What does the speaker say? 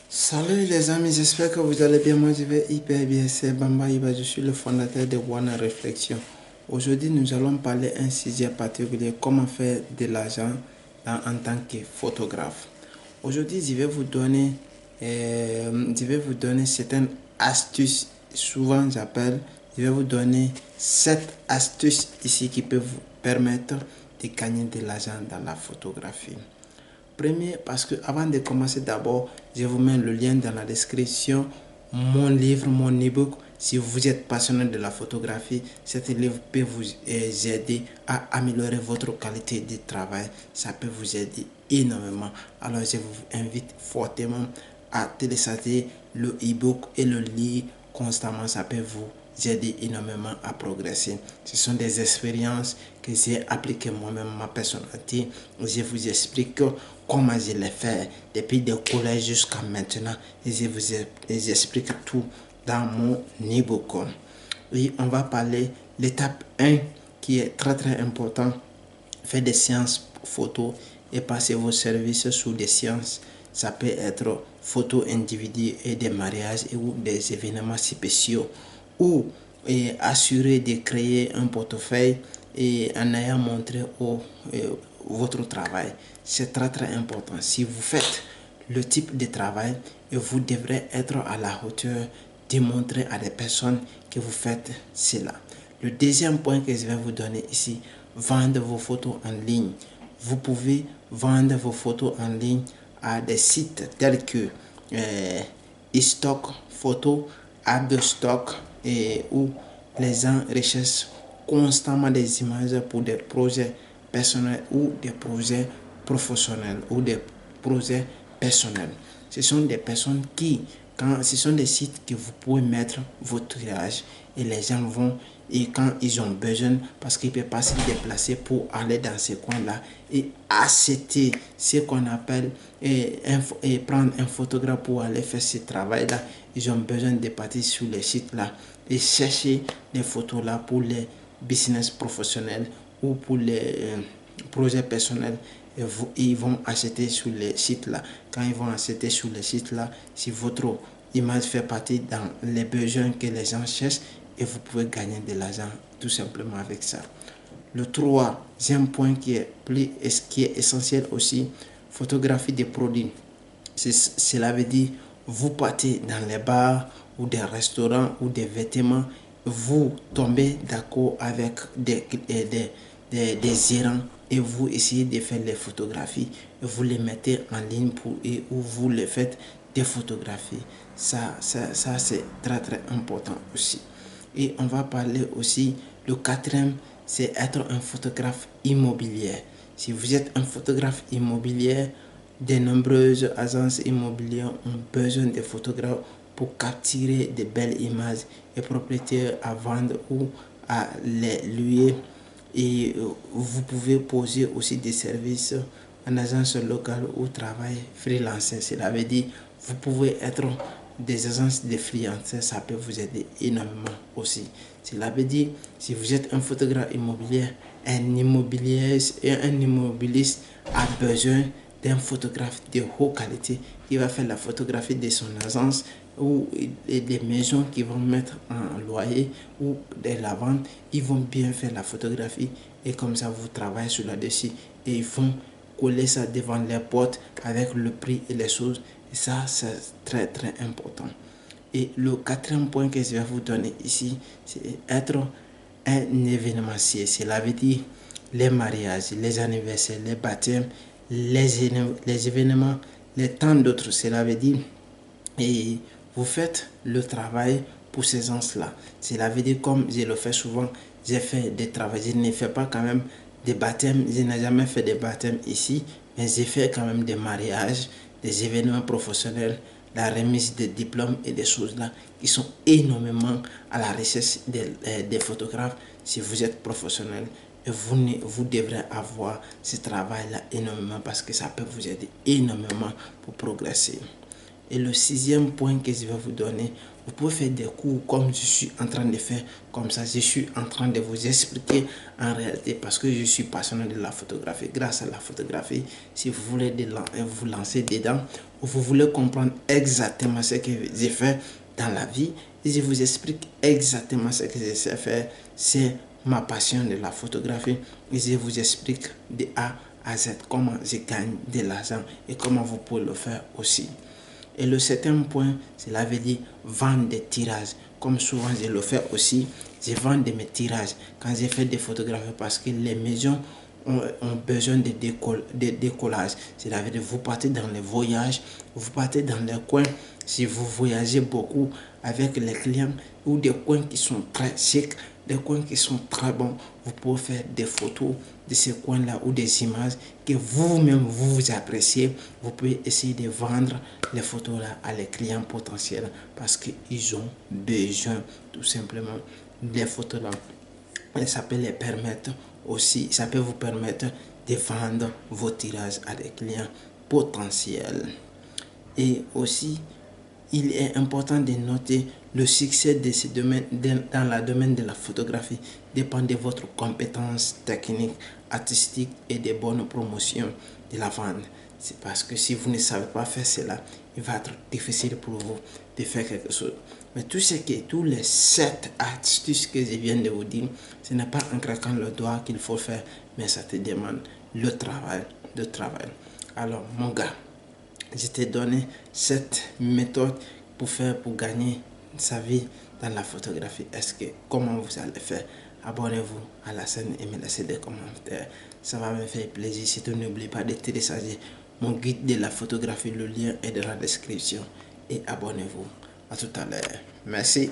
Salut les amis, j'espère que vous allez bien. Moi je vais hyper bien, c'est Bamba Iba, je suis le fondateur de Wana Réflexion. Aujourd'hui nous allons parler un sujet particulier, comment faire de l'argent en tant que photographe. Aujourd'hui je vais vous donner certaines astuces, souvent j'appelle, je vais vous donner 7 astuces ici qui peuvent vous permettre de gagner de l'argent dans la photographie. Premier, parce que avant de commencer, d'abord, je vous mets le lien dans la description. Mon livre, mon ebook. Si vous êtes passionné de la photographie, cet livre peut vous aider à améliorer votre qualité de travail. Ça peut vous aider énormément. Alors, je vous invite fortement à télécharger le ebook et le lire constamment. Ça peut vous aider énormément à progresser. Ce sont des expériences que j'ai appliquées moi-même, ma personnalité. Je vous explique comment je l'ai fait depuis le collège jusqu'à maintenant. Et je vous explique tout dans mon ebook. Oui, on va parler l'étape 1 qui est très important. Faites des séances photo et passez vos services sous des séances. Ça peut être photos individuelles et des mariages ou des événements spéciaux, ou assurer de créer un portefeuille et en ayant montré votre travail. C'est très important. Si vous faites le type de travail, vous devrez être à la hauteur de montrer à des personnes que vous faites cela. Le deuxième point que je vais vous donner ici, vendre vos photos en ligne. Vous pouvez vendre vos photos en ligne à des sites tels que eStock Photo, Adostock, où les gens recherchent constamment des images pour des projets personnels ou des projets professionnels ou des projets personnels. Ce sont des personnes ce sont des sites que vous pouvez mettre votre tirage et les gens vont, et quand ils ont besoin, parce qu'ils ne peuvent pas se déplacer pour aller dans ces coins-là et acheter ce qu'on appelle et prendre un photographe pour aller faire ce travail-là, ils ont besoin de partir sur les sites-là et chercher des photos-là pour les business professionnels ou pour les projets personnels. Ils vont acheter sur les sites là. Quand ils vont acheter sur les sites là, si votre image fait partie dans les besoins que les gens cherchent, et vous pouvez gagner de l'argent tout simplement avec ça. Le troisième point qui est essentiel aussi, photographie des produits. Cela veut dire, vous partez dans les bars ou des restaurants ou des vêtements, vous tombez d'accord avec des gérants et vous essayez de faire les photographies et vous les mettez en ligne ou vous les faites des photographies. Ça c'est très important aussi. Et on va parler aussi, le quatrième, c'est être un photographe immobilier. Si vous êtes un photographe immobilier, de nombreuses agences immobilières ont besoin de photographes pour capturer de belles images et propriétaires à vendre ou à les louer. Et vous pouvez poser aussi des services en agence locale ou travail freelance. Cela veut dire, vous pouvez être des agences de freelance, ça peut vous aider énormément aussi. Cela veut dire, si vous êtes un photographe immobilier, un immobiliste a besoin d'un photographe de haute qualité qui va faire la photographie de son agence ou des maisons qui vont mettre en loyer ou de la vente. Ils vont bien faire la photographie et comme ça vous travaillez sur la dessus et ils vont coller ça devant les portes avec le prix et les choses. Et ça c'est très important. Et le quatrième point que je vais vous donner ici, c'est être un événementier. Cela veut dire les mariages, les anniversaires, les baptêmes, les événements, les tant d'autres. Cela veut dire, et vous faites le travail pour ces gens-là. Cela veut dire, comme je le fais souvent, j'ai fait des travaux. Je ne fais pas quand même des baptêmes. Je n'ai jamais fait des baptêmes ici, mais j'ai fait quand même des mariages, des événements professionnels, la remise des diplômes et des choses là qui sont énormément à la recherche des photographes. Si vous êtes professionnel, et vous devrez avoir ce travail-là énormément parce que ça peut vous aider énormément pour progresser. Et le sixième point que je vais vous donner, vous pouvez faire des cours comme je suis en train de faire, comme ça je suis en train de vous expliquer en réalité parce que je suis passionné de la photographie. Grâce à la photographie, si vous voulez vous lancer dedans, ou vous voulez comprendre exactement ce que j'ai fait dans la vie, et je vous explique exactement ce que j'ai fait. C'est ma passion de la photographie et je vous explique de A à Z comment je gagne de l'argent et comment vous pouvez le faire aussi. Et le septième point, cela veut dire vendre des tirages. Comme souvent je le fais aussi, je vends de mes tirages quand j'ai fait des photographies parce que les maisons ont besoin de décollage. C'est-à-dire vous partez dans les voyages, vous partez dans les coins, si vous voyagez beaucoup avec les clients ou des coins qui sont très chics, des coins qui sont très bons, vous pouvez faire des photos de ces coins-là ou des images que vous-même vous appréciez. Vous pouvez essayer de vendre les photos-là à les clients potentiels parce qu'ils ont besoin tout simplement des photos-là. Et ça peut les permettre aussi, ça peut vous permettre de vendre vos tirages à des clients potentiels. Et aussi, il est important de noter le succès de ce domaine, dans le domaine de la photographie dépend de votre compétence technique, artistique et de bonnes promotions de la vente. C'est parce que si vous ne savez pas faire cela, il va être difficile pour vous de faire quelque chose. Mais tous les 7 astuces que je viens de vous dire, ce n'est pas en claquant le doigt qu'il faut faire, mais ça te demande le travail. Alors, mon gars, je t'ai donné cette méthode pour gagner sa vie dans la photographie. Comment vous allez faire? Abonnez-vous à la chaîne et me laissez des commentaires. Ça va me faire plaisir. Surtout n'oubliez pas de télécharger mon guide de la photographie. Le lien est dans la description. Et abonnez-vous. À tout à l'heure. Merci.